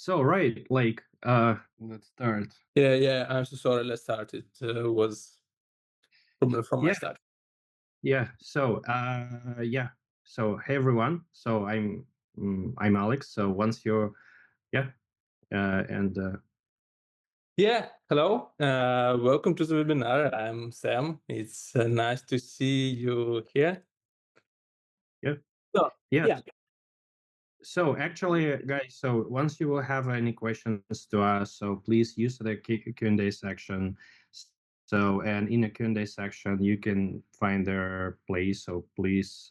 Right, let's start. Yeah. I'm so sorry. Let's start. It was from my Yeah, start. yeah. Hey everyone. I'm Alex. So once you're yeah, and Yeah. Hello. Welcome to the webinar. I'm Sam. It's nice to see you here. yeah, So yeah. yeah, So actually, guys. So once you will have any questions to us, so please use the Q&A section. And in the Q&A section, you can find their place. So please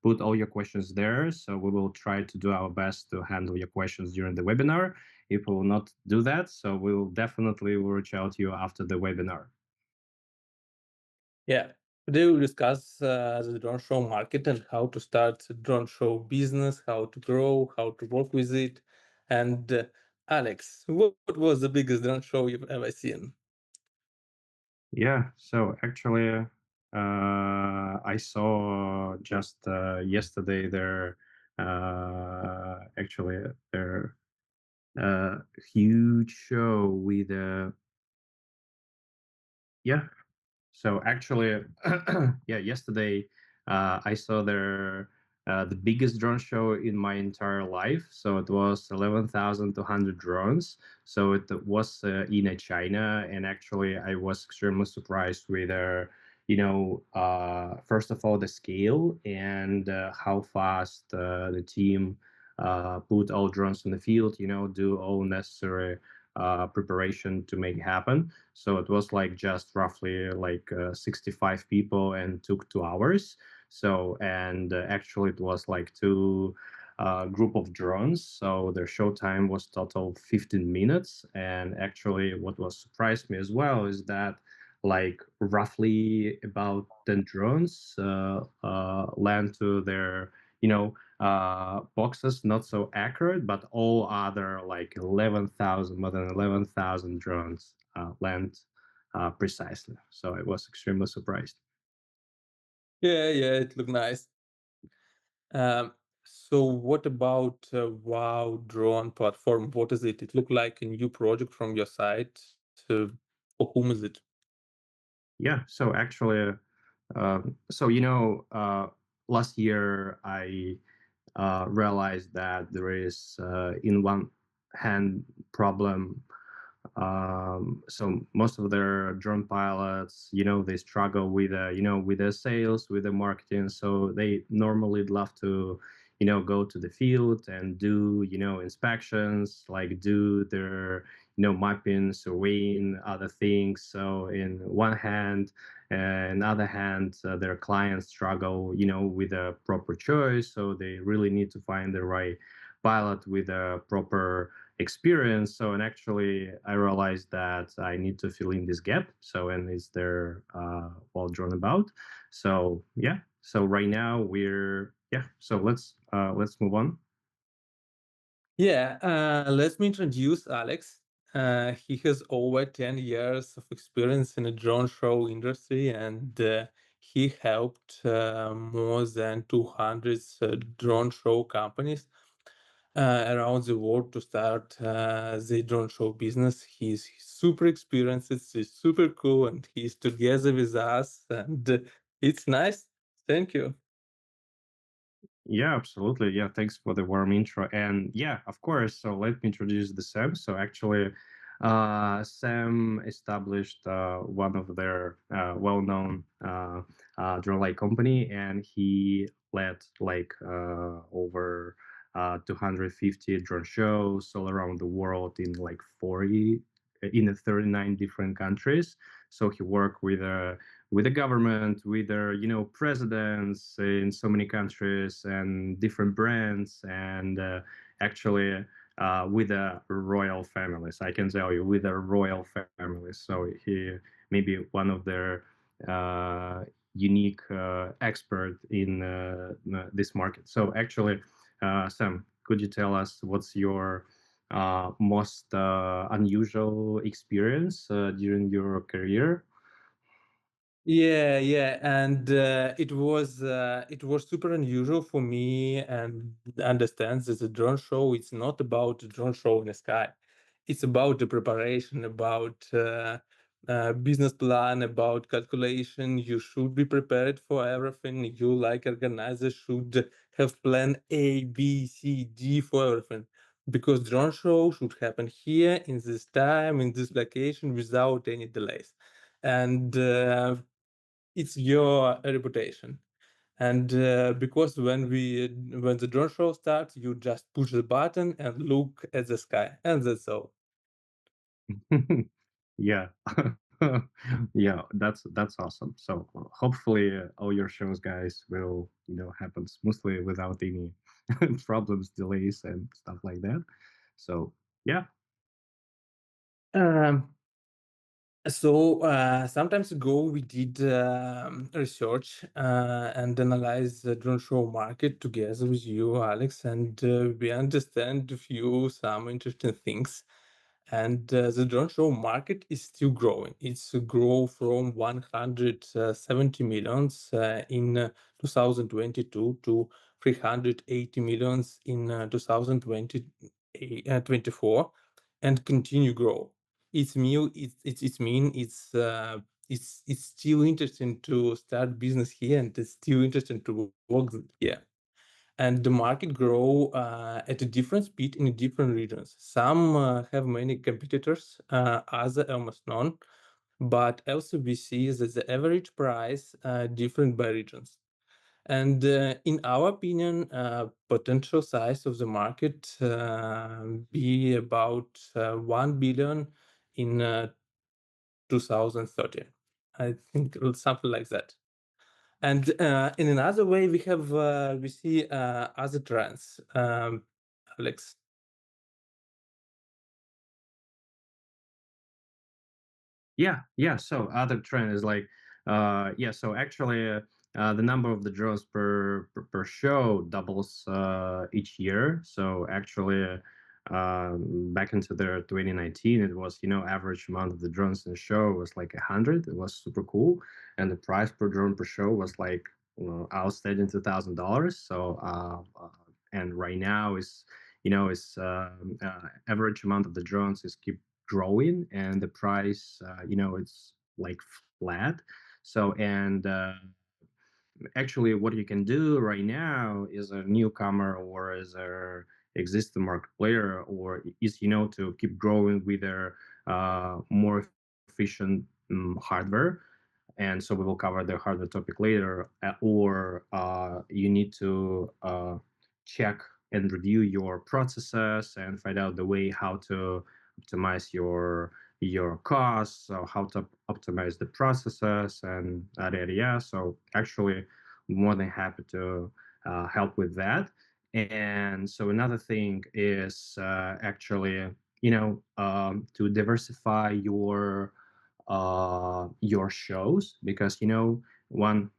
put all your questions there. So we will try to do our best to handle your questions during the webinar. If we will not do that, so we will definitely reach out to you after the webinar. yeah. Today we'll discuss the drone show market and how to start a drone show business, how to grow, how to work with it. And Alex, what was the biggest drone show you've ever seen? Yeah. So actually, I saw just yesterday their huge show with yeah. So actually, yeah, yesterday I saw the biggest drone show in my entire life. So it was 11,200 drones. So it was in China, and actually I was extremely surprised with first of all the scale and how fast the team put all drones in the field. Do all necessary preparation to make it happen. So it was like just roughly 65 people and took 2 hours. So and actually it was like two group of drones. So their show time was total 15 minutes. And actually what was surprised me as well is that like roughly about 10 drones land to their boxes not so accurate, but all other like 11,000, more than 11,000 drones land precisely. So I was extremely surprised. Yeah, it looked nice. Um, so what about Wow Drone platform? What is it? It looked like a new project from your side. For whom is it? Yeah. So actually, last year I realized that there is, in one hand, problem. So most of their drone pilots, they struggle with, with the sales, with the marketing. So they normally love to, go to the field and do, inspections, like do their, mapping, surveying, other things. So in one hand, and other hand, their clients struggle, with a proper choice. So they really need to find the right pilot with a proper experience. So, and actually, I realized that I need to fill in this gap. So, and is there well drawn about? So, yeah. So right now we're yeah. So let's move on. Yeah, let me introduce Alex. He has over 10 years of experience in the drone show industry, and he helped more than 200 drone show companies around the world to start the drone show business. He's super experienced, he's super cool, and he's together with us, and it's nice. Thank you. Yeah, absolutely. Yeah, thanks for the warm intro. And yeah, of course. So let me introduce the Sam. So actually, Sam established one of their well-known drone light company, and he led like over 250 drone shows all around the world in like 40 in 39 different countries. So he worked with the government, with their presidents in so many countries and different brands, and actually with the royal families. I can tell you with the royal families. So he maybe one of their uh, unique expert in this market. So actually, Sam, could you tell us what's your most unusual experience during your career? Yeah, and it was super unusual for me and understands that the drone show it's not about the drone show in the sky. It's about the preparation, about business plan, about calculation. You should be prepared for everything. You like organizer should have plan A, B, C, D for everything. Because drone show should happen here in this time, in this location without any delays. And it's your reputation. And because when the drone show starts, you just push the button and look at the sky, and that's all. Yeah. Yeah, that's awesome. So hopefully all your shows, guys, will happen smoothly without any problems, delays, and stuff like that. So yeah. Um, So, some times ago, we did research and analyze the drone show market together with you, Alex, and we understand a few some interesting things. And the drone show market is still growing. It's grow from 170 millions in 2022 to 380 millions in 2024 and continue grow. It's mean it's still interesting to start business here and it's still interesting to work here. And the market grow at a different speed in different regions. Some have many competitors, other almost none. But also we see that the average price different by regions. And in our opinion, potential size of the market be about 1 billion in 2030. I think something like that. And in another way, we see other trends. Alex. Yeah. So other trend is like, yeah. So actually, the number of the drones per show doubles each year. So actually, back into the 2019, it was average amount of the drones in the show was like 100. It was super cool, and the price per drone per show was like outstanding $2,000. So and right now is is average amount of the drones is keep growing and the price it's like flat. So and actually what you can do right now is a newcomer or as a existing market player or is to keep growing with their more efficient hardware. And so we will cover the hardware topic later. Or you need to check and review your processes and find out the way how to optimize your costs, so how to optimize the processes and that area. So actually, more than happy to help with that. And so another thing is actually, to diversify your shows because one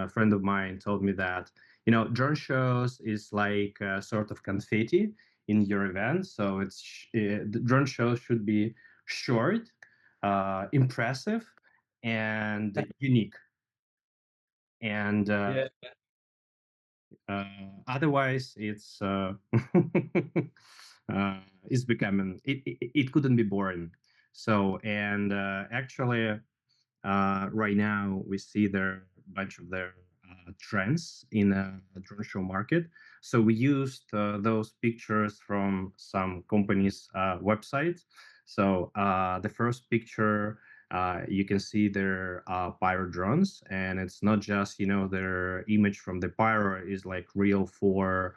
friend of mine told me that drone shows is like sort of confetti in your event. So the drone shows should be short, impressive, and unique. And Yeah. otherwise, it's becoming it couldn't be boring. So and actually right now, we see there a bunch of their trends in the drone show market. So we used those pictures from some companies' websites. So the first picture, you can see their pyro drones, and it's not just their image from the pyro is like real for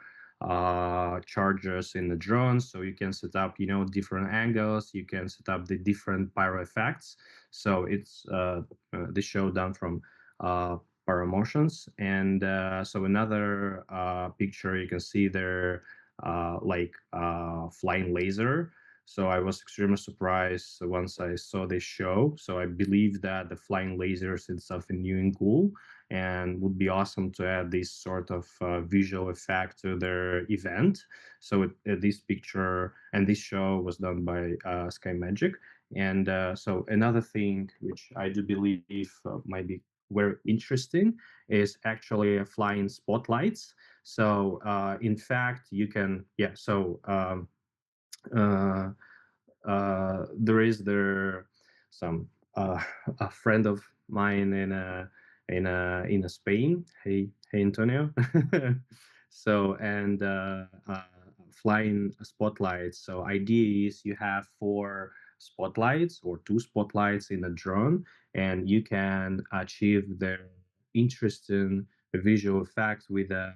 chargers in the drone. So you can set up different angles. You can set up the different pyro effects. So it's the show done from uh, Paramotions. And so another picture you can see there, like flying laser. So I was extremely surprised once I saw this show. So I believe that the flying lasers is something new and cool, and would be awesome to add this sort of visual effect to their event. So this picture and this show was done by Sky Magic. And so another thing which I do believe might be very interesting is actually flying spotlights. So in fact, you can uh, there is there some a friend of mine in Spain. Hey Antonio. So and flying spotlights. So idea is you have four spotlights or two spotlights in a drone, and you can achieve the interesting visual effects with a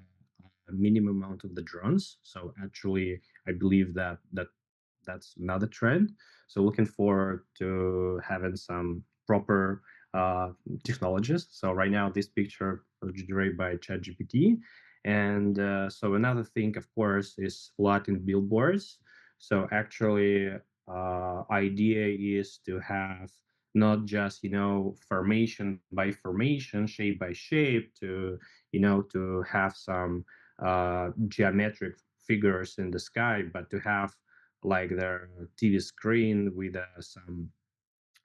minimum amount of the drones. So actually, I believe that's another trend. So looking forward to having some proper uh, technologies. So right now, this picture was generated by ChatGPT, and so another thing, of course, is flooding billboards. So actually, idea is to have not just formation by formation, shape by shape, to to have some geometric figures in the sky, but to have like their TV screen with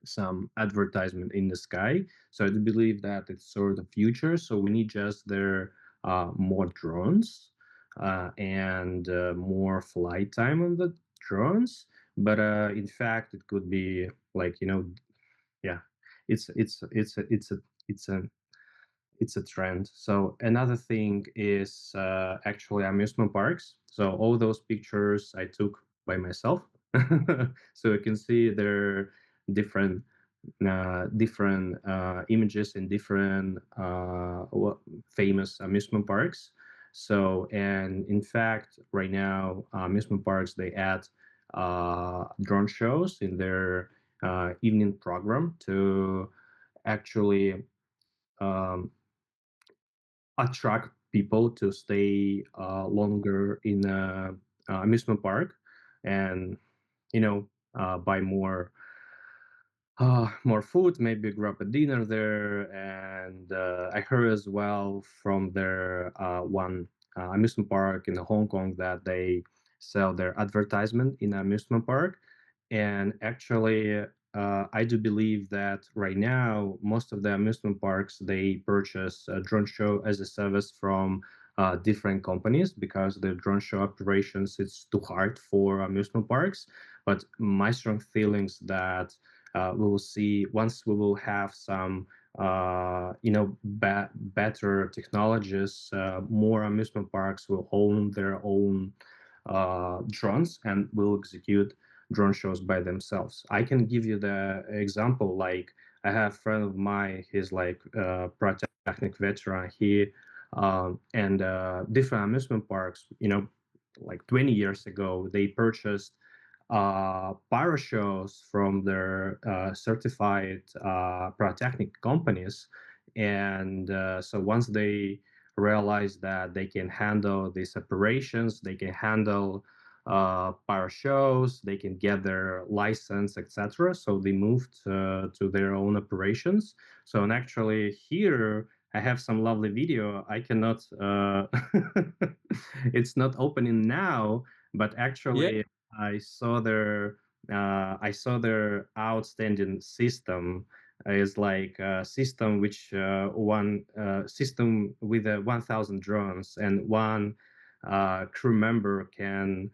some advertisement in the sky. So I do believe that it's sort of future. So we need just there more drones and more flight time on the drones. But in fact, it could be like yeah, it's a it's a trend. So another thing is actually amusement parks. So all those pictures I took by myself. So you can see there different images in different famous amusement parks. So and in fact, right now amusement parks they add drone shows in their evening program to actually um, attract people to stay longer in a amusement park and buy more food, maybe grab a dinner there. And I heard as well from their one amusement park in Hong Kong that they sell their advertisement in amusement park. And actually, I do believe that right now, most of the amusement parks they purchase a drone show as a service from different companies because the drone show operations it's too hard for amusement parks. But my strong feelings that we will see once we will have some better technologies, more amusement parks will own their own drones and will execute drone shows by themselves. I can give you the example. Like I have a friend of mine, he's like Technic veteran. He and different amusement parks, like 20 years ago, they purchased pyro shows from their certified pyrotechnic companies. And so once they realize that they can handle these operations, they can handle pyro shows, they can get their license, etc. So they moved to their own operations. So and actually here I have some lovely video. I cannot. It's not opening now, but Yeah. actually I saw their outstanding system is like a system which one system with 1,000 drones and one crew member can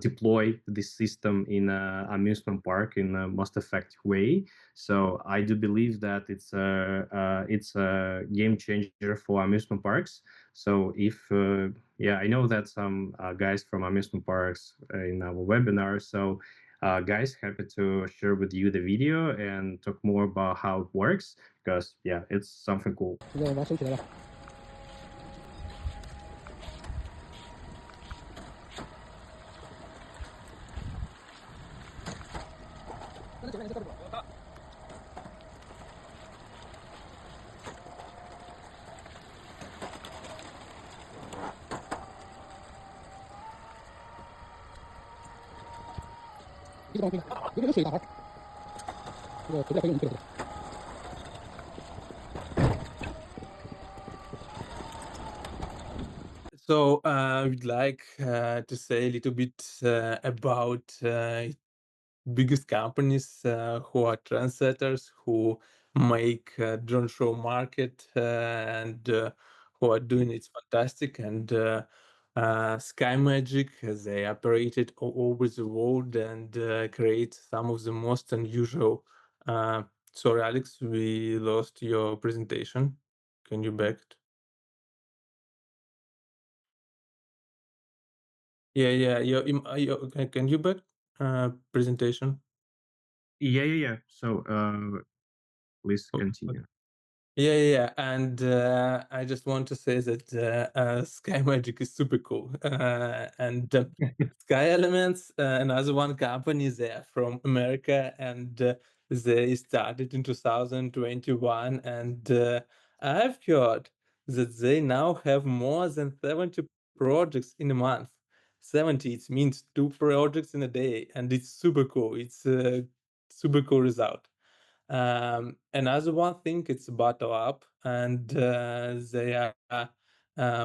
deploy this system in a amusement park in a most effective way. So I do believe that it's a game changer for amusement parks. So if yeah, I know that some guys from amusement parks in our webinar. So guys, happy to share with you the video and talk more about how it works because yeah, it's something cool. So I would like to say a little bit about biggest companies who are trendsetters, who make drone show market, and who are doing it fantastic. And Sky Magic, they operated all over the world and create some of the most unusual. Uh, Sorry, Alex, we lost your presentation. Can you back? Yeah, yeah. Can you back presentation? Yeah, yeah, yeah. So, please Oh, continue. yeah, yeah, yeah. And I just want to say that Sky Magic is super cool. And Sky Elements, another one company, they are from America, and they started in 2021. And I've heard that they now have more than 70 projects in a month. 70, it means 2 projects in a day, and it's super cool. It's a super cool result. Another one thing, it's Battle Up, and they are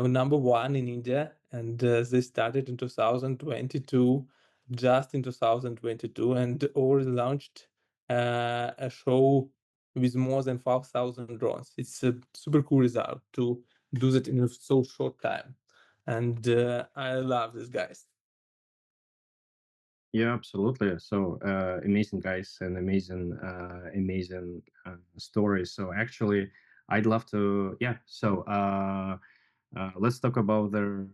number one in India, and they started in 2022, just in 2022, and already launched a show with more than 5,000 drones. It's a super cool result to do that in a so short time, and I love these guys. Yeah, absolutely. So, amazing guys and amazing stories. So, actually, I'd love to. Yeah. So, let's talk about the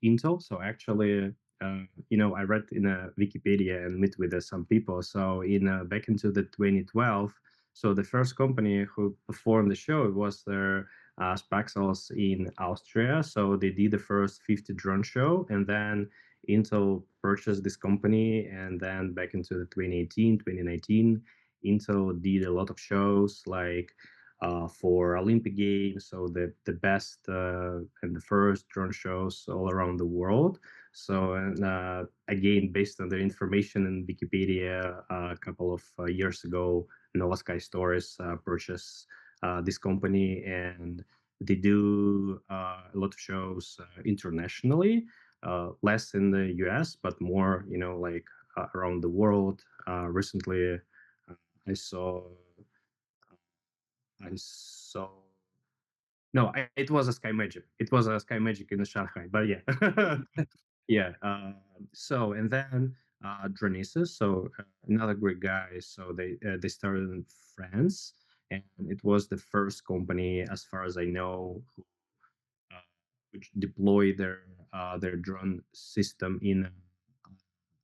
Intel. So actually, I read in Wikipedia and met with some people. So in back into the 2012, so the first company who performed the show was their Spaxels in Austria. So they did the first 50 drone show, and then Intel purchased this company, and then back into the 2018, 2019, Intel did a lot of shows like for Olympic Games, so the best and the first drone shows all around the world. So and again, based on the information in Wikipedia, a couple of years ago, Nova Sky Stories purchased this company, and they do a lot of shows internationally, less in the US, but more, like around the world. Recently, I saw I saw no, it was a Sky Magic. It was a Sky Magic in Shanghai, but yeah, yeah. So and then Dronesis, so another great guy. So they started in France, and it was the first company, as far as I know, uh, which deployed their drone system in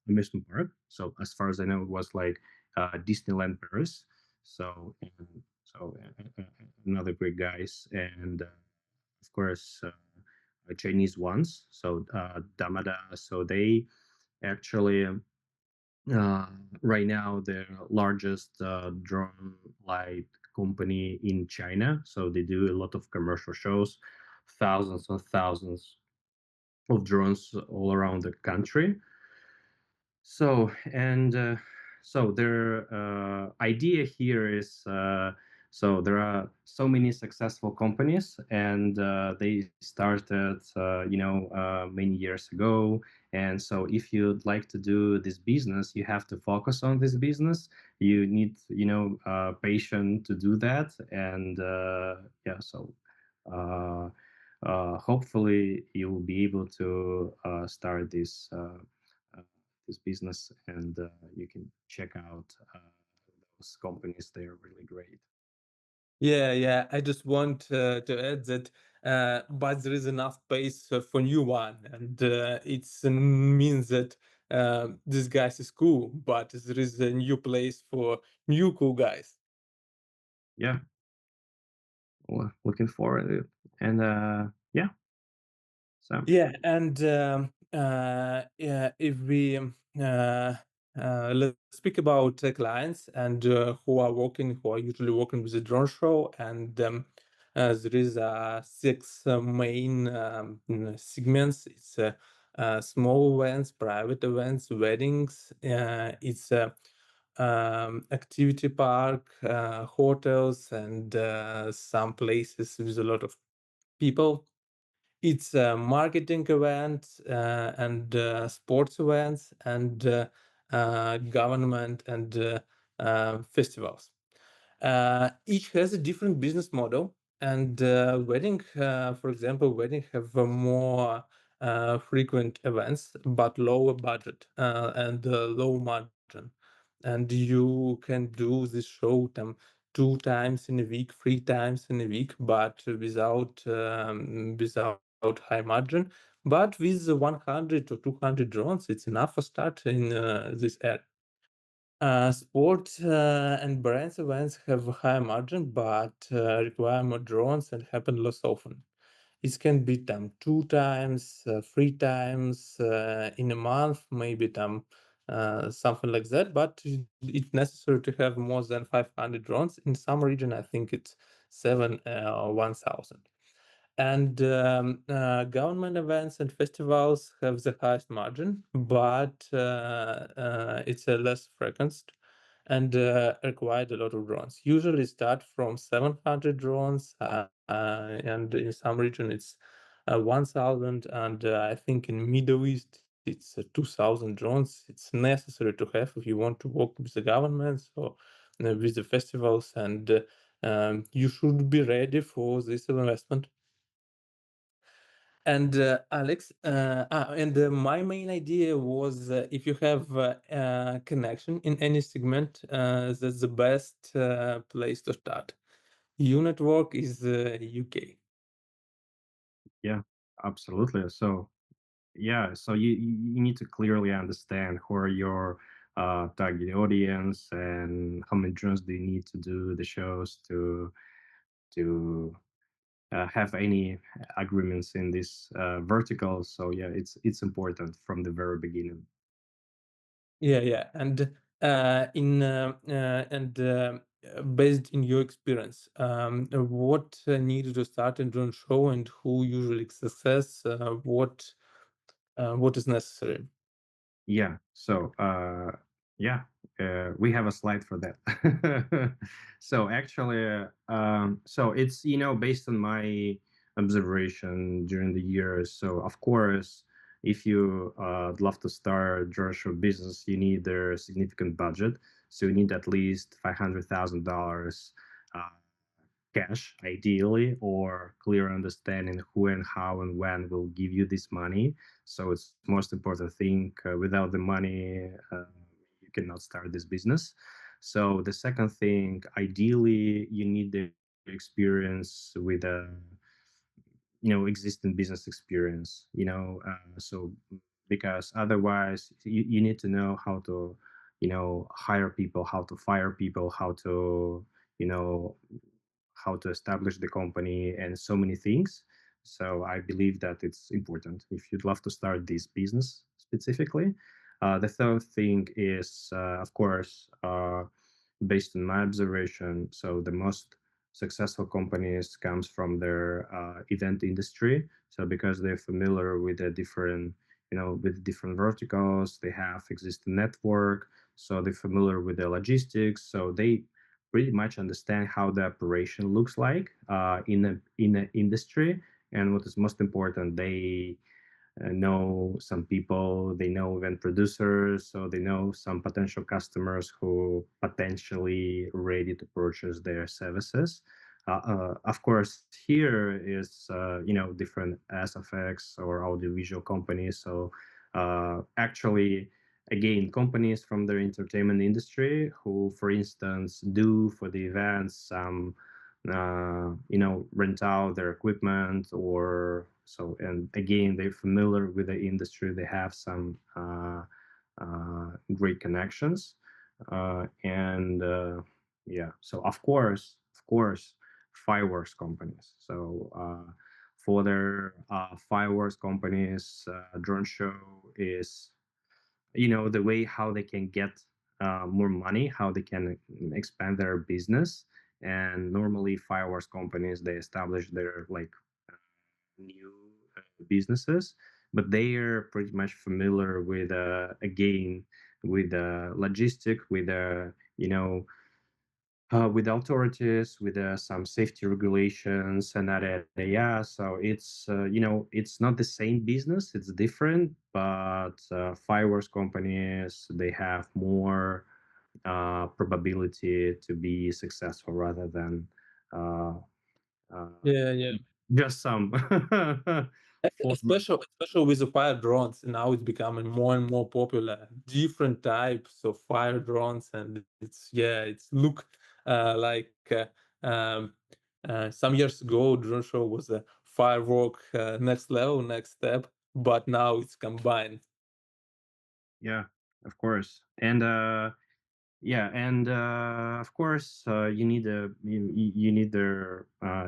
amusement park. So as far as I know, it was like Disneyland Paris. So another great guys, and of course Chinese ones. So Damoda. So they actually uh, right now the largest drone light company in China. So they do a lot of commercial shows, thousands and thousands of drones all around the country. So and so their idea here is so there are so many successful companies, and they started many years ago. And so if you'd like to do this business, you have to focus on this business. You need patience to do that, and yeah. So. Uh, Hopefully you will be able to start uh, this business, and you can check out those companies. They are really great. Yeah, yeah. I just want to add that, but there is enough space for new one, and it means that this guys is cool, but there is a new place for new cool guys. Yeah, well, looking forward to it. And yeah, so Yeah, and yeah, if we let's speak about clients and who are usually working with the drone show, and there is six main segments. It's small events, private events, weddings. It's activity park, hotels, and some places with a lot of people. It's a marketing event, and sports events, and government and festivals. Each has a different business model, and wedding, for example, wedding have more frequent events but lower budget and low margin, and you can do this show them 2 times in a week, 3 times in a week, but without high margin. But with the 100 or 200 drones, it's enough for start in this area. Sport and brands events have a higher margin, but require more drones and happen less often. It can be done 2 times, 3 times in a month, maybe done something like that. But it's necessary to have more than 500 drones. In some region, I think it's 1,000. And government events and festivals have the highest margin, but it's a less frequent and required a lot of drones. Usually start from 700 drones, and in some region it's 1,000, and I think in Middle East it's 2,000 drones. It's necessary to have if you want to work with the governments or with the festivals, and you should be ready for this investment. And Alex, my main idea was if you have a connection in any segment, that's the best place to start. Your network is UK. Yeah, absolutely. So yeah, so you need to clearly understand who are your target audience and how many drones do you need to do the shows to have any agreements in this vertical. So yeah, it's important from the very beginning. Yeah, yeah, and in and based in your experience, what needed to start a drone show and who usually success? What is necessary? Yeah. So yeah, we have a slide for that. So actually, so it's based on my observation during the years. So of course, if you love to start drone show business, you need a significant budget. So you need at least $500,000 cash, ideally, or clear understanding who and how and when will give you this money. So it's most important thing. Without the money, you cannot start this business. So the second thing, ideally, you need the experience with a existing business experience. So because otherwise, you need to know how to hire people, how to fire people, you know how to establish the company, and so many things. So I believe that it's important if you'd love to start this business specifically. The third thing is, of course, based on my observation, so the most successful companies comes from their event industry. So because they're familiar with the different, with different verticals, they have existing network, so they're familiar with the logistics, so they pretty much understand how the operation looks like in a industry. And what is most important, they know some people, they know event producers, so they know some potential customers who potentially ready to purchase their services. Of course, here is different SFX or audiovisual companies. So actually, again, companies from the entertainment industry who, for instance, do for the events some rent out their equipment or so. And again, they're familiar with the industry. They have some great connections. And yeah, so of course, fireworks companies. So for their fireworks companies, drone show is the way how they can get more money, how they can expand their business. And normally fireworks companies, they establish their like new businesses, but they are pretty much familiar with again with logistic, with with authorities, with some safety regulations and that area. So it's it's not the same business, it's different. But fireworks companies, they have more. probability to be successful rather than uh, uh, Yeah, yeah. just some form. Especially with the fire drones, now it's becoming more and more popular. Different types of fire drones, and it's look like um, some years ago, drone show was a firework next level, next step, but now it's combined. Yeah, of course. And yeah, and of course, you need their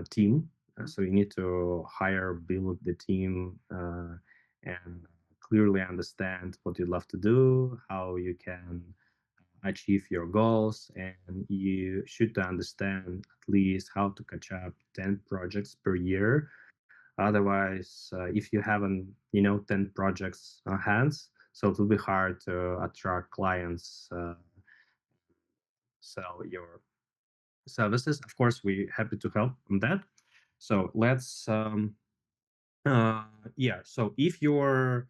team. So you need to hire, build the team, and clearly understand what you love to do, how you can achieve your goals, and you should understand at least how to catch up 10 projects per year. Otherwise, if you haven't, 10 projects on hands, so it will be hard to attract clients, sell your services. Of course, we're happy to help on that. So let's, yeah. So if you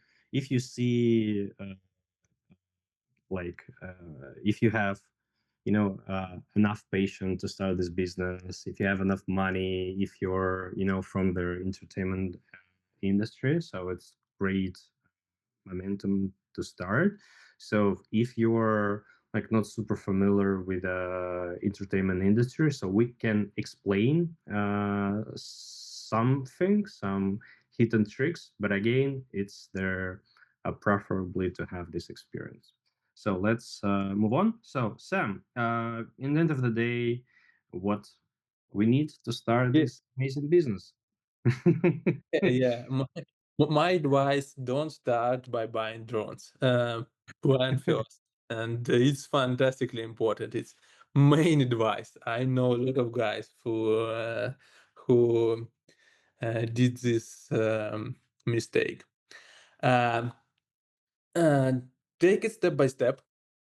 see, if you have, enough patience to start this business, if you have enough money, if you're, from the entertainment industry, so it's great momentum to start. So if you're like not super familiar with the entertainment industry, so we can explain some hidden tricks, but again, it's there preferably to have this experience. So let's move on. So Sam, in the end of the day, what we need to start this amazing business? Yeah, yeah. My advice: don't start by buying drones. Plan first, and it's fantastically important. It's main advice. I know a lot of guys who did this mistake. Um, uh, Take it step by step.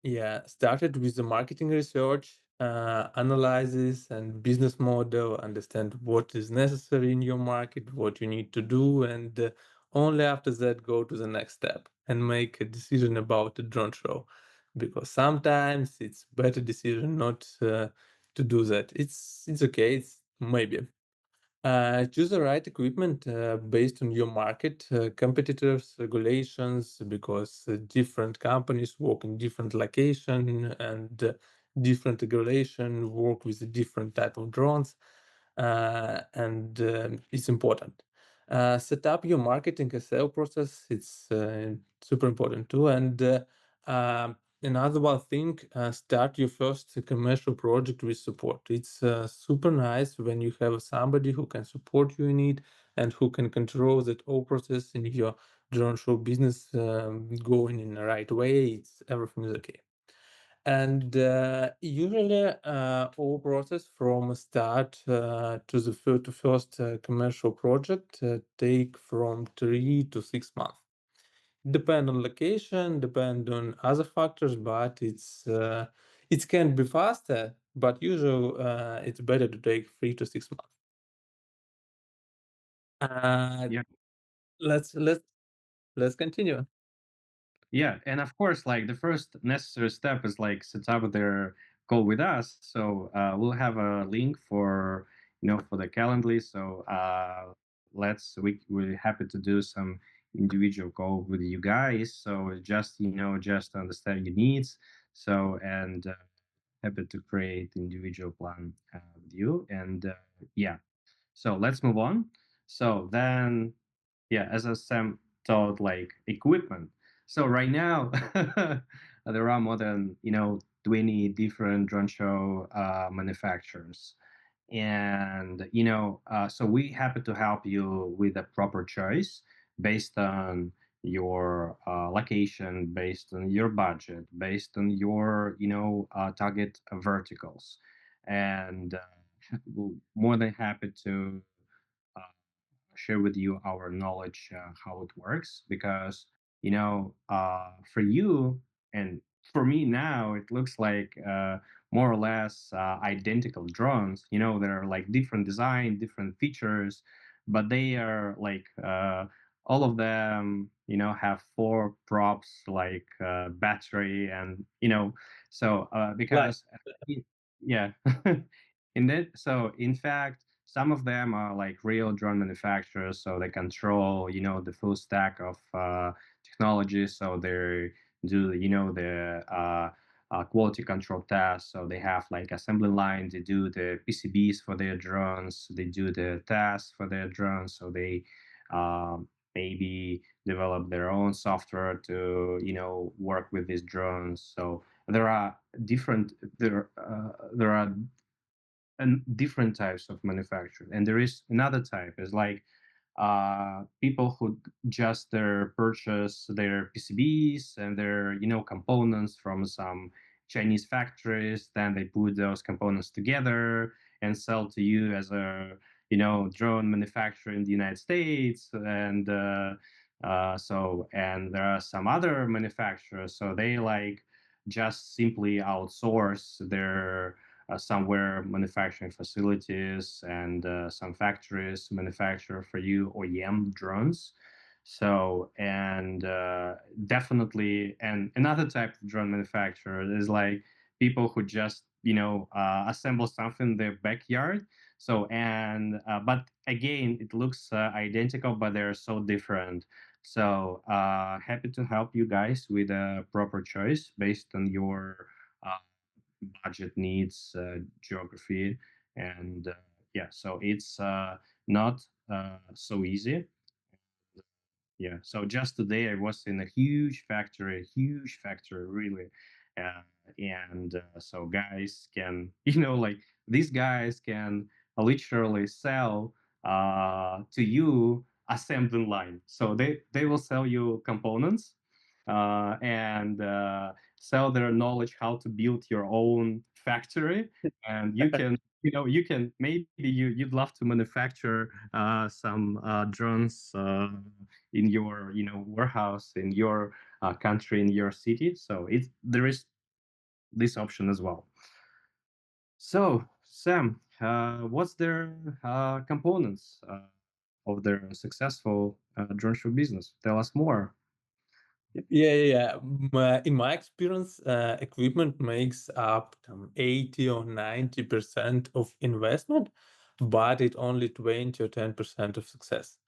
Yeah, started with the marketing research, analysis, and business model. Understand what is necessary in your market, what you need to do, and only after that go to the next step and make a decision about the drone show. Because sometimes it's better decision not to do that. It's okay. It's maybe. Choose the right equipment based on your market, competitors, regulations, because different companies work in different location and different regulation work with a different type of drones, and it's important. Set up your marketing and sale process. It's super important too. And another one thing, start your first commercial project with support. It's super nice when you have somebody who can support you in it and who can control that whole process in your drone show business going in the right way. It's everything is okay. And usually, all process from start to the first commercial project take from 3 to 6 months. Depend on location, depend on other factors, but it can be faster. But usually, it's better to take 3 to 6 months. Uh, Yeah. let's continue. Yeah, and of course, like the first necessary step is like set up their call with us. So we'll have a link for for the Calendly. So we're happy to do some individual call with you guys. So just just to understand your needs. So and happy to create individual plan with you. And yeah, so let's move on. So then, yeah, as I Sam told, like equipment. So right now, there are more than 20 different drone show manufacturers, and so we happy to help you with a proper choice based on your location, based on your budget, based on your target verticals, and more than happy to uh, share with you our knowledge how it works because for you and for me now it looks like more or less identical drones. There are like different design, different features, but they are like all of them have four props like battery and so Like, because yeah. And then so in fact some of them are like real drone manufacturers, so they control the full stack of technology. So they do the quality control tasks. So they have like assembly line, they do the PCBs for their drones, they do the tasks for their drones. So they maybe develop their own software to work with these drones. So there are there are and different types of manufacturing, and there is another type is like people who just purchase their PCBs and their components from some Chinese factories. Then they put those components together and sell to you as a drone manufacturer in the United States. And and there are some other manufacturers, so they like just simply outsource their somewhere manufacturing facilities and some factories manufacture for you OEM drones. So and definitely, and another type of drone manufacturer is like people who just assemble something in their backyard. So and but again, it looks identical, but they're so different. So happy to help you guys with a proper choice based on your uh, budget needs, geography, and yeah. So it's not so easy. Yeah. So just today I was in a huge factory, really. Uh, and so guys can, like these guys can literally sell to you assembly line. So they will sell you components and sell their knowledge how to build your own factory. And you can maybe you'd love to manufacture some drones in your warehouse in your country, in your city. So there is this option as well. So Sam, what's their components of their successful drone show business? Tell us more. yeah. In my experience, equipment makes up 80 or 90% of investment, but it only 20 or 10% of success.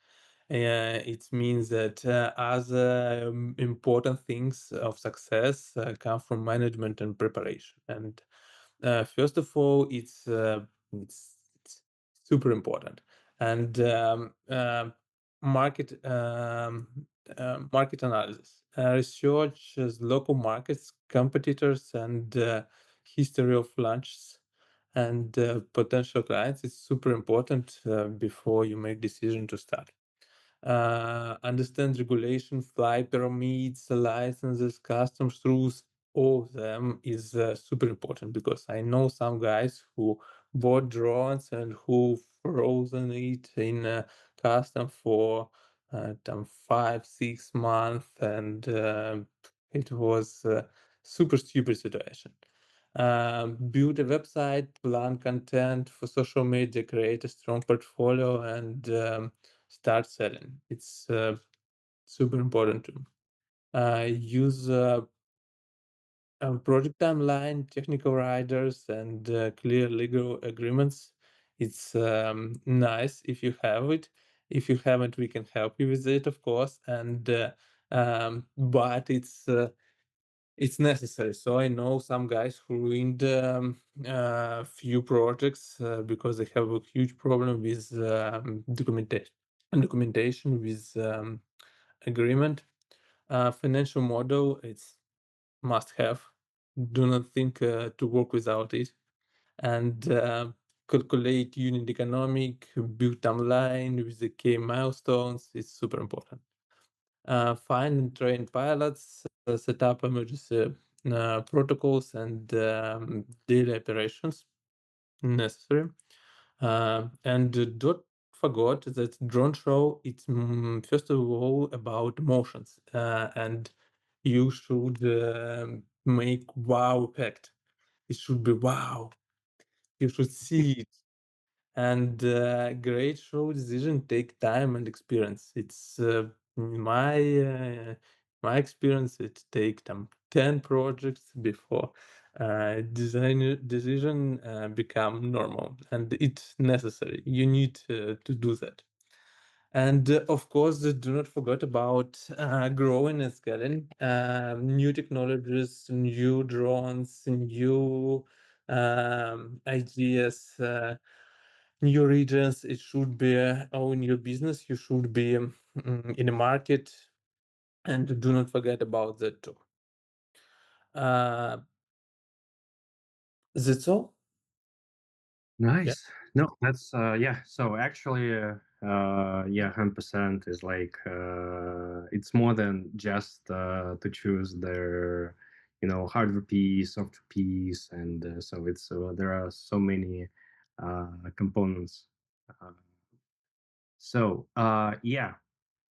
It means that other important things of success come from management and preparation. And first of all, it's super important. And market market analysis, research local markets, competitors, and history of launches and potential clients is super important before you make decision to start. Understand regulation, fly permits, licenses, customs rules. All of them is super important because I know some guys who bought drones and who frozen it in custom for 5, 6 months, and it was a super stupid situation. Build a website, plan content for social media, create a strong portfolio, and start selling. It's super important to use a project timeline, technical riders, and clear legal agreements. It's nice if you have it. If you haven't, we can help you with it, of course. And but it's necessary. So I know some guys who ruined few projects because they have a huge problem with documentation with agreement. Financial model, it's must have. Do not think to work without it. And calculate unit economic, build timeline with the key milestones. It's super important. Find and train pilots, set up emergency protocols, and daily operations necessary. And don't forget that drone show, it's first of all about motions, and you should make wow effect. It should be wow. You should see it. And great show decision take time and experience. It's In my experience, it take them 10 projects before design decision become normal, and it's necessary. You need to do that. And of course, do not forget about growing and scaling new technologies, new drones, new ideas, new regions. It should be own your business. You should be in the market, and do not forget about that too. Uh, that's all. Yeah. Nice. No, that's yeah. So actually, yeah, 100% is like it's more than just to choose their, hardware piece, software piece, and so it's there are so many components. Uh, yeah,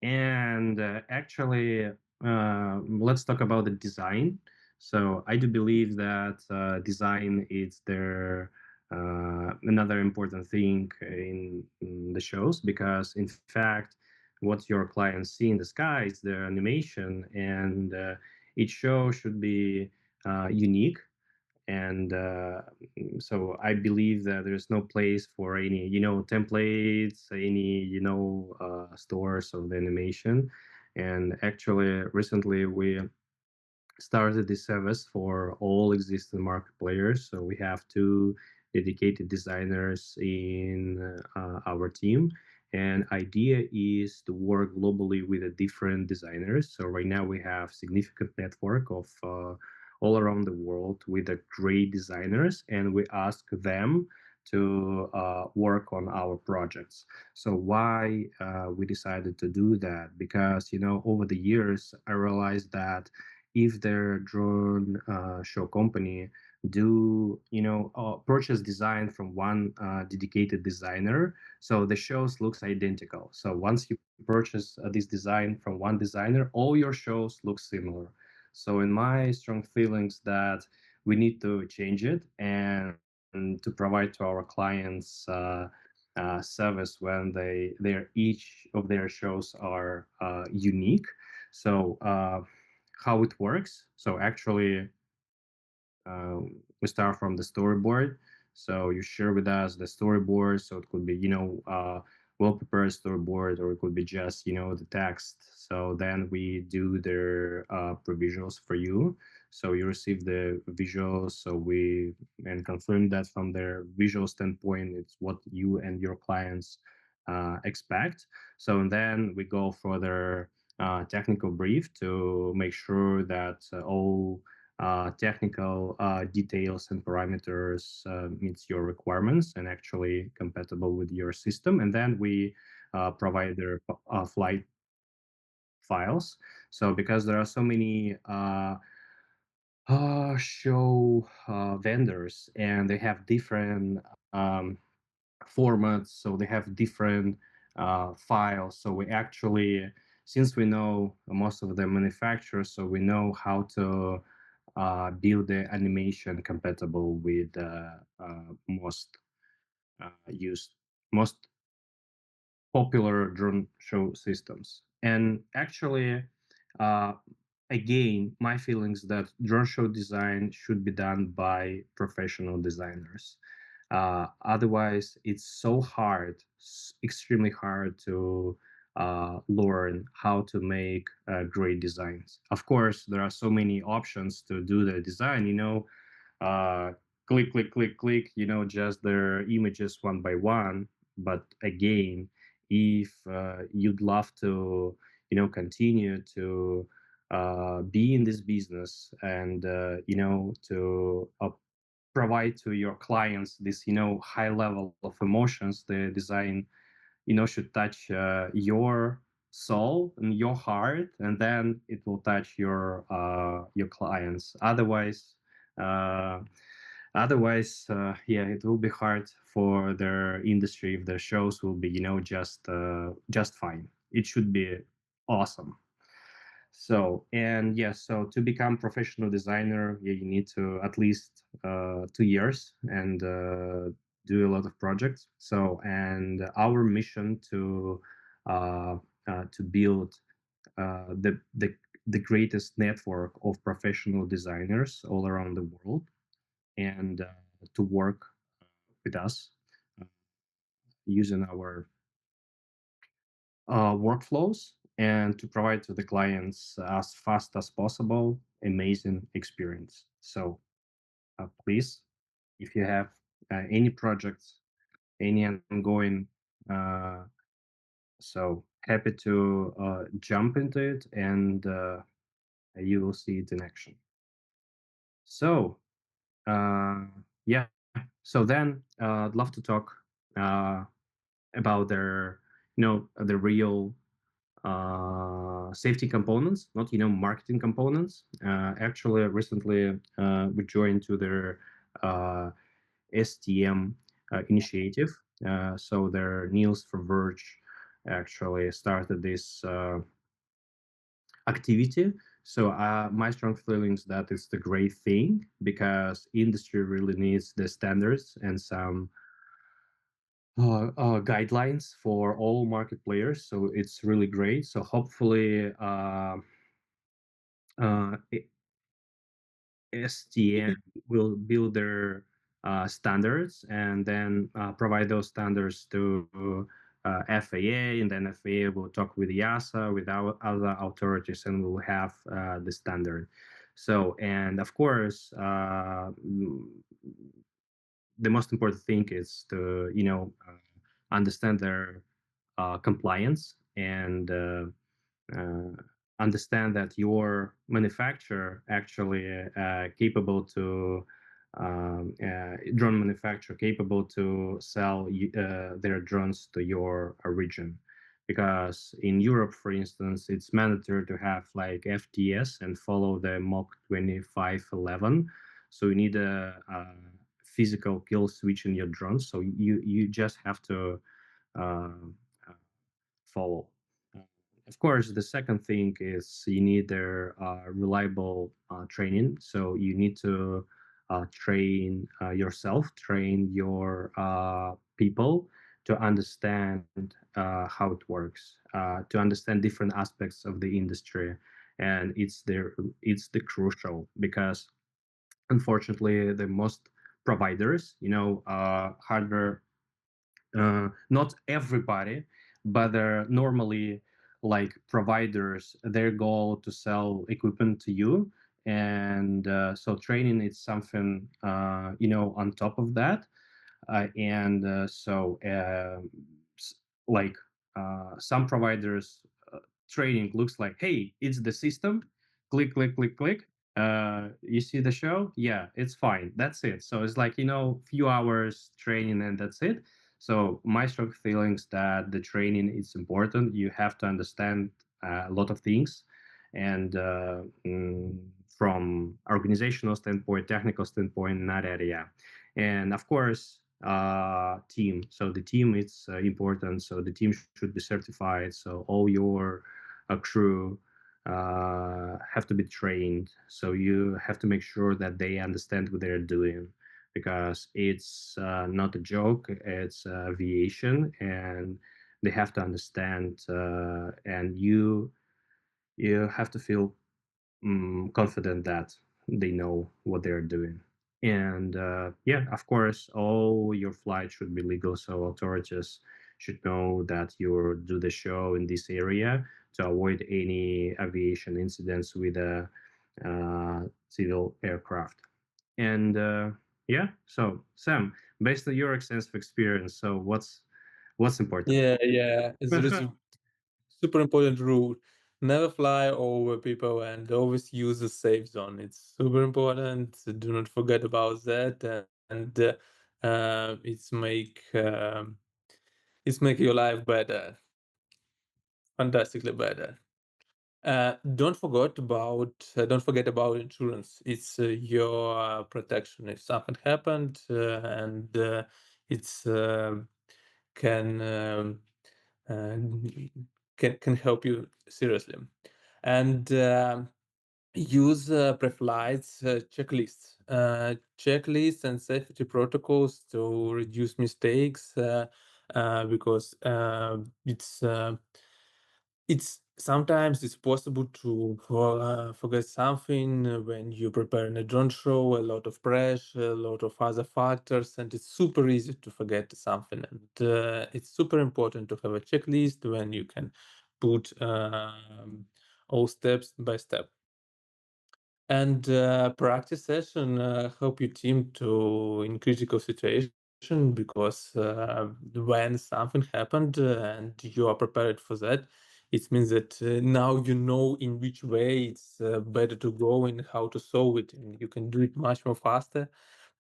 and actually, let's talk about the design. So I do believe that design is their another important thing in the shows, because in fact, what your clients see in the sky is their animation, and each show should be unique. And so I believe that there's no place for any templates, any stores of the animation. And actually recently we started this service for all existing market players. So we have two dedicated designers in our team. And idea is to work globally with the different designers. So right now we have significant network of all around the world with the great designers, and we ask them to work on our projects. So why we decided to do that? Because over the years I realized that if their drone show company do purchase design from one dedicated designer, so the shows looks identical. So once you purchase this design from one designer, all your shows look similar. So in my strong feelings that we need to change it, and to provide to our clients service when their each of their shows are unique. So how it works. So actually, we start from the storyboard. So you share with us the storyboard. So it could be, well prepared storyboard, or it could be just, the text. So then we do their provisionals for you. So you receive the visuals. So we and confirm that from their visual standpoint, it's what you and your clients expect. So and then we go further technical brief to make sure that all technical details and parameters meets your requirements and actually compatible with your system. And then we provide their flight files. So because there are so many show vendors, and they have different formats, so they have different files. So we actually, since we know most of the manufacturers, so we know how to build the animation compatible with most used, most popular drone show systems. And actually, uh, again, my feelings that drone show design should be done by professional designers. Otherwise, it's so hard, extremely hard to learn how to make great designs. Of course, there are so many options to do the design. Uh, click, click, click, click. Just their images one by one. But again, if you'd love to, continue to be in this business, and to provide to your clients this high level of emotions, the design should touch your soul and your heart, and then it will touch your clients. Uh, yeah, it will be hard for their industry if their shows will be just fine. It should be awesome. So, and yes, so to become professional designer, yeah, you need to at least 2 years, and do a lot of projects. So, and our mission to build the greatest network of professional designers all around the world, and to work with us using our workflows, and to provide to the clients as fast as possible amazing experience. So please, if you have any projects, any ongoing, uh, so happy to jump into it, and you will see it in action. So uh, yeah, so then I'd love to talk uh, about their, the real safety components, not marketing components. Actually, recently we joined to their uh, STM initiative. So their Niels for Verge actually started this activity. So my strong feelings that it's the great thing, because industry really needs the standards and some guidelines for all market players. So it's really great. So hopefully uh, STM will build their standards, and then provide those standards to FAA, and then FAA will talk with EASA, with our other authorities, and we'll have the standard. So, and of course, the most important thing is to understand their compliance, and uh, understand that your manufacturer actually capable to drone manufacturer capable to sell their drones to your region. Because in Europe, for instance, it's mandatory to have like FTS and follow the MOC 2511. So you need a physical kill switch in your drones. So you just have to uh, follow. Uh, Of course, the second thing is you need their reliable training. So you need to train yourself, train your people to understand how it works, to understand different aspects of the industry, and it's the crucial, because unfortunately the most providers, hardware, not everybody, but normally like providers, their goal to sell equipment to you. And so training is something on top of that. And so like some providers, training looks like, hey, it's the system, click click click click, you see the show, yeah, it's fine, that's it. So it's like, few hours training and that's it. So my strong feelings that the training is important. You have to understand a lot of things, and from organizational standpoint, technical standpoint, in that area. And of course, team. So the team is important. So the team should be certified. So all your crew have to be trained. So you have to make sure that they understand what they're doing, because it's not a joke. It's aviation, and they have to understand. And you have to feel confident that they know what they're doing. And yeah, of course, all your flights should be legal. So authorities should know that you do the show in this area, to avoid any aviation incidents with a civil aircraft. And yeah, so Sam, based on your extensive experience, so what's important? Yeah. There is a super important rule. Never fly over people and always use a safe zone. It's super important. Do not forget about that. And it's make your life better, fantastically better. Don't forget about insurance. It's your protection if something happened, and it's can uh, can help you seriously. And use pre-flights checklists and safety protocols to reduce mistakes, because it's Sometimes it's possible to forget something when you prepare in a drone show, a lot of pressure, a lot of other factors, and it's super easy to forget something. And it's super important to have a checklist when you can put all steps by step. And practice session help your team to in critical situation because when something happened and you are prepared for that, it means that now you know in which way it's better to go and how to solve it, and you can do it much more faster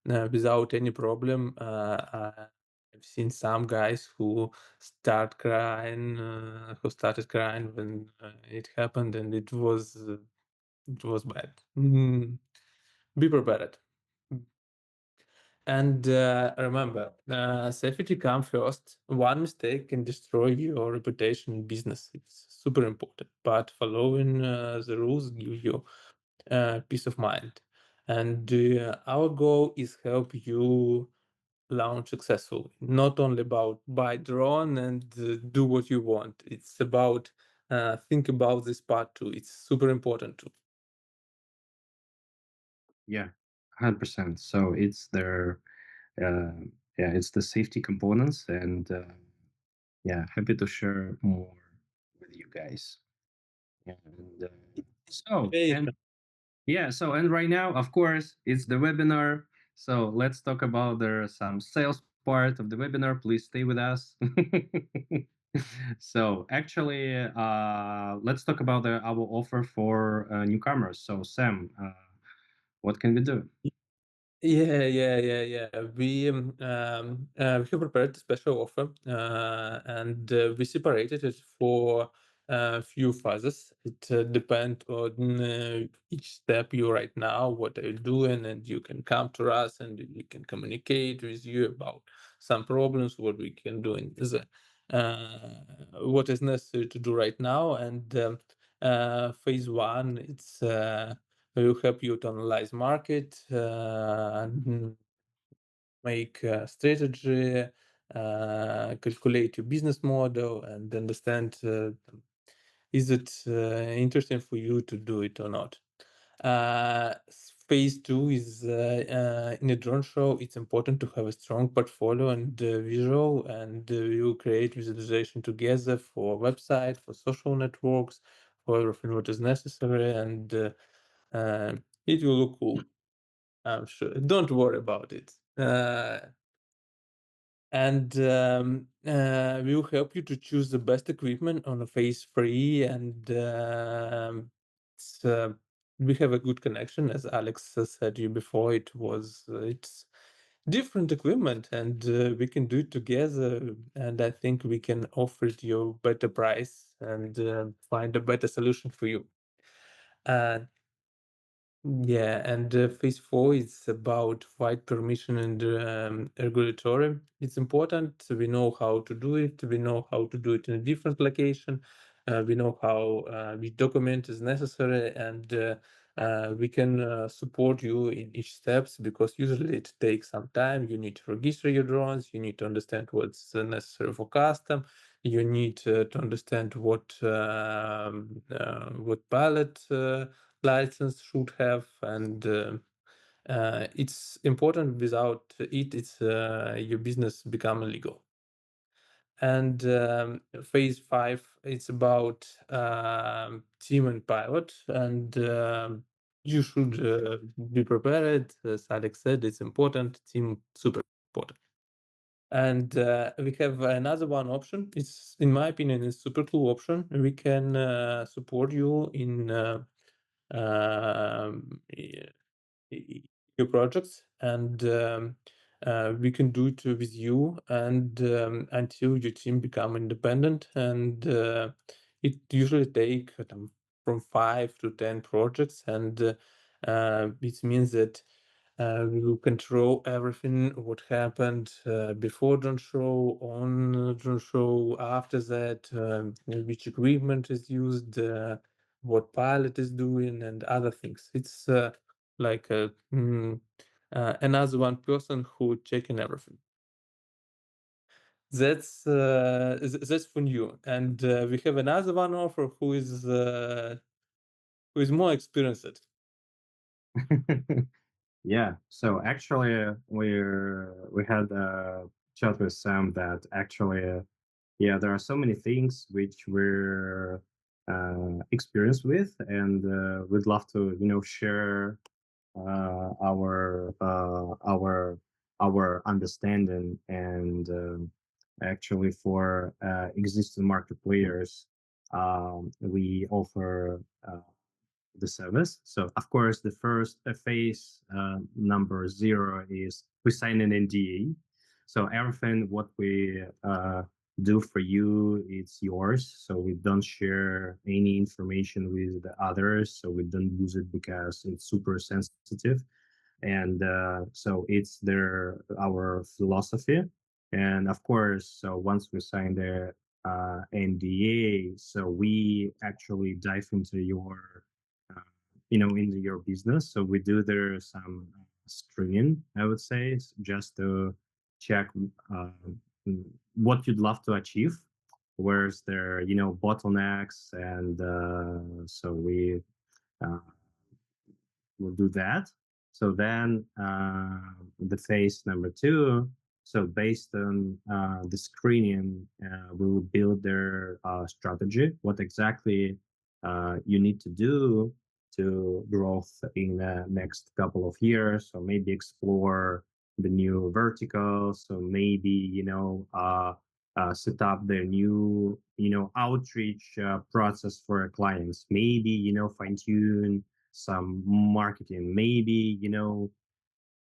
without any problem. I've seen some guys who started crying when it happened, and it was bad. Be prepared. And remember, safety comes first. One mistake can destroy your reputation in business. It's super important. But following the rules give you peace of mind. And our goal is help you launch successfully. Not only about buy drone and do what you want. It's about think about this part too. It's super important too. Yeah, 100%. So it's their yeah, it's the safety components, and yeah, happy to share more with you guys. Yeah, and so and yeah, so and right now, of course, it's the webinar. So let's talk about the some sales part of the webinar. Please stay with us. So actually, let's talk about our offer for newcomers. So Sam, what can we do? Yeah. We have prepared a special offer, and we separated it for a few phases. It depends on each step you right now, what are you doing, and you can come to us and we can communicate with you about some problems, what we can do in the what is necessary to do right now. And phase one, it's will help you to analyze market, and make a strategy, calculate your business model, and understand is it interesting for you to do it or not. Phase two is in a drone show. It's important to have a strong portfolio and visual, and we will create visualization together for website, for social networks, for everything what is necessary, and uh, it will look cool. I'm sure. Don't worry about it. And we will help you to choose the best equipment on a phase three. And it's, we have a good connection, as Alex said you before. It's different equipment, and we can do it together. And I think we can offer you a better price and find a better solution for you. Uh, Yeah, and phase four is about wide permission and regulatory. It's important. We know how to do it. We know how to do it in a different location. We know how which document is necessary, and we can support you in each steps because usually it takes some time. You need to register your drones. You need to understand what's necessary for custom. You need to understand what pilot license should have, and it's important. Without it, it's your business become illegal. And phase five, it's about team and pilot, and you should be prepared. As Alex said, it's important. Team super important. And we have another one option. It's, in my opinion, a super cool option. We can support you in y- your projects, and we can do it with you and until your team become independent. And it usually take from 5 to 10 projects, and it means that we will control everything what happened before drone show, on drone show, after that, which equipment is used, what pilot is doing, and other things. It's like another one person who checking everything. That's for you. And we have another one offer who is more experienced. Yeah. So actually, we had a chat with Sam that actually, yeah, there are so many things which we're experienced with, and we'd love to, share our understanding and actually for existing market players, we offer the service. So of course, the first phase, number zero, is we sign an NDA. So everything what we do for you, it's yours. So we don't share any information with the others. So we don't use it because it's super sensitive, and so it's our philosophy. And of course, so once we sign the NDA, so we actually dive into uh, into your business. So we do there some screening, I would say, just to check uh, what you'd love to achieve, where's there bottlenecks, and so we uh, will do that. So then the phase number two. So based on the screening, we will build their strategy. What exactly you need to do to growth in the next couple of years. So maybe explore the new verticals. So maybe set up their new outreach process for clients. Maybe fine tune some marketing, maybe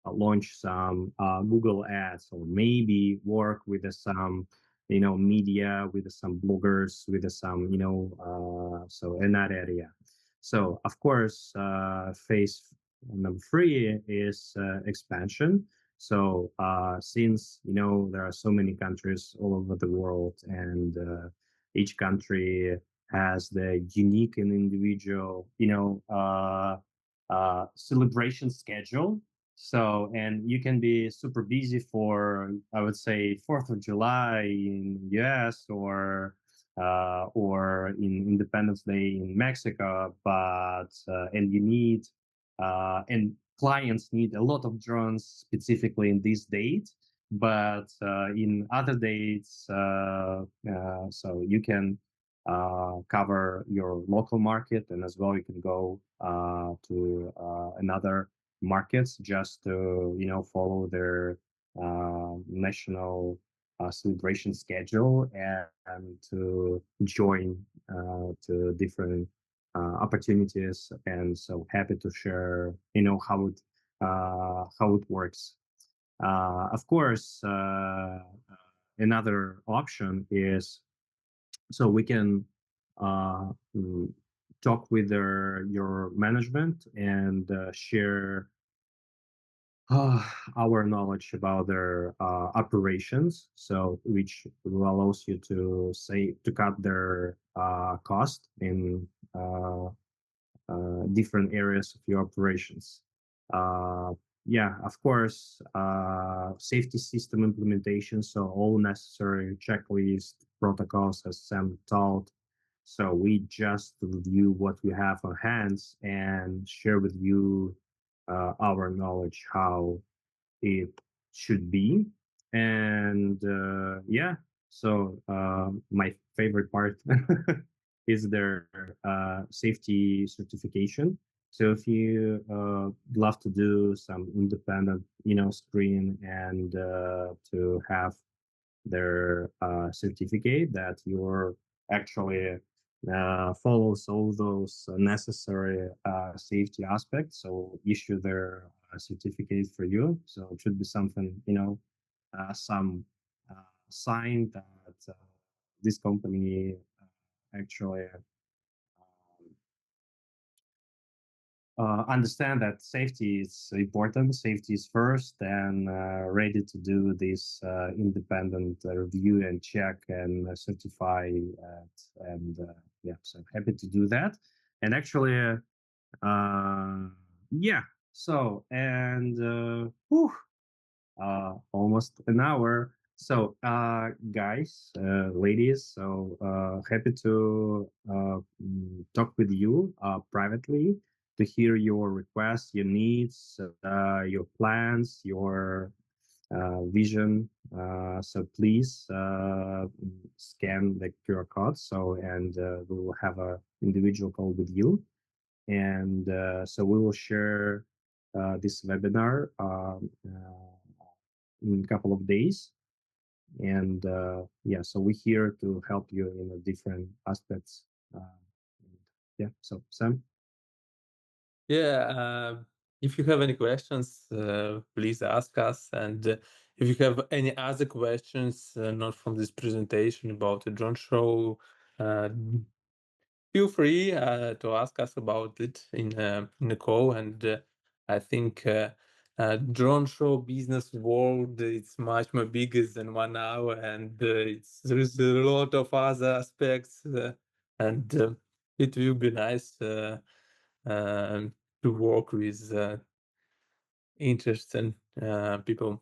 launch some Google ads, or maybe work with some media, with some bloggers, with some so in that area. So of course, phase number three is expansion. So since there are so many countries all over the world, and each country has the unique and individual celebration schedule. So, and you can be super busy for, I would say, 4th of July in US, or in Independence Day in Mexico, but and you need and clients need a lot of drones specifically in this date, but in other dates, so you can cover your local market, and as well you can go to another markets just to follow their national celebration schedule, and to join to different opportunities. And so happy to share how it works. Of course, another option is, so we can uh, mm, talk with your management and share uh, our knowledge about their operations, so which allows you to say to cut their cost in different areas of your operations. Uh, yeah, of course, safety system implementation. So all necessary checklist protocols, as Sam told. So we just review what we have on hands and share with you our knowledge how it should be. And yeah, so my favorite part is their safety certification. So if you love to do some independent screen, and to have their certificate that you're actually follows all those necessary safety aspects, so issue their certificate for you. So it should be something, some sign that this company actually understand that safety is important. Safety is first, and ready to do this independent review and check and certify it. And yeah, so happy to do that. And actually, yeah. So and almost an hour. Guys, ladies, happy to talk with you privately to hear your requests, your needs, your plans, your vision. So please scan the QR code. And we will have a individual call with you. And so we will share this webinar in a couple of days. And yeah, so we're here to help you in the different aspects. And yeah, so Sam. Yeah, if you have any questions, please ask us. And if you have any other questions, not from this presentation about the drone show, uh, feel free to ask us about it in a call. And I think drone show business world it's much more bigger than 1 hour, and there is a lot of other aspects, and it will be nice to work with interesting people.